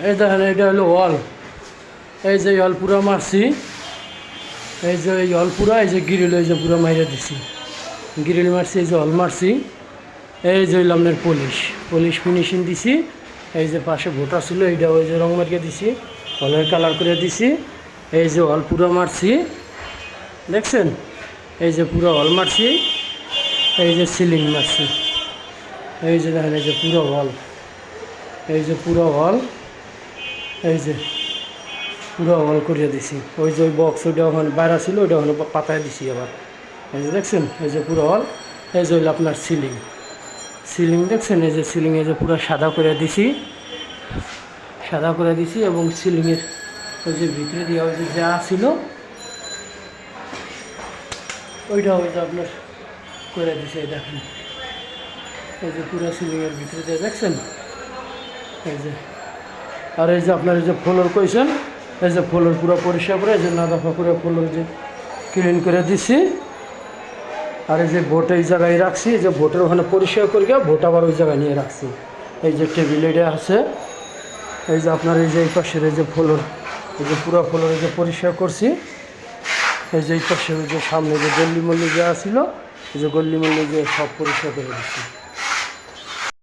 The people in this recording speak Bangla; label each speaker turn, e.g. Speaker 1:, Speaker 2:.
Speaker 1: এই দেখেন এটা হলো ওয়াল, এই যে ওয়াল পুরা মারছি, এই যে এই ওয়াল পুরা, এই যে গ্রিল এই যে পুরা মাইরে দিছি, গ্রিল মারছি, এই যে ওয়াল মারছি, এই যে হইল আপনার পলিশ ফিনিশিং দিছি। এই যে পাশে ভোটা ছিল এইটা ওই যে রং মারিয়ে দিছি, হলের কালার করে দিছি। এই যে ওয়াল পুরা মারছি, দেখছেন, এই যে পুরো ওয়াল মারছি, এই যে সিলিং মারছি, এই যে দেখেন এই যে পুরো ওয়াল, এই যে পুরো ওয়াল, এই যে পুরো ওয়াল করিয়ে দিছি। ওই যে ওই বক্স ওইটা ওখানে বাইরে ছিল, ওইটা ওখানে পাতায় দিছি আবার। এই যে দেখছেন এই যে পুরো ওয়াল, এই যে হইল আপনার সিলিং দেখছেন, এই যে সিলিং এই যে পুরো সাদা করে দিছি, সাদা করে দিছি। এবং সিলিংয়ের ওই যে ভিতরে দিয়ে ওই যে যা ছিল ওইটা ওই যে আপনার করে দিছে। এই দেখেন এই যে পুরো সিলিংয়ের ভিতরে দিয়ে দেখছেন, এই যে। আর এই যে আপনার এই যে ফ্লোর কইছেন, এই যে ফ্লোর পুরো পরিষ্কার করে, এই যে না দফা করে ফ্লোর যে ক্লিন করে দিছি। আর এই যে ভোট এই জায়গায় রাখছি, এই যে ভোটের ওখানে পরিষ্কার করে গিয়ে ভোট আবার ওই জায়গায় নিয়ে রাখছি। এই যে টেবিল এটা আছে, এই যে আপনার এই যে এই পাশের এই যে ফ্লোর, এই যে পুরো ফ্লোর এই যে পরিষ্কার করছি। এই যে এই পাশে ওই যে সামনে যে গল্লি মল্লি যা ছিল, এই যে গল্লি মল্লি যে সব পরিষ্কার করে দিচ্ছি।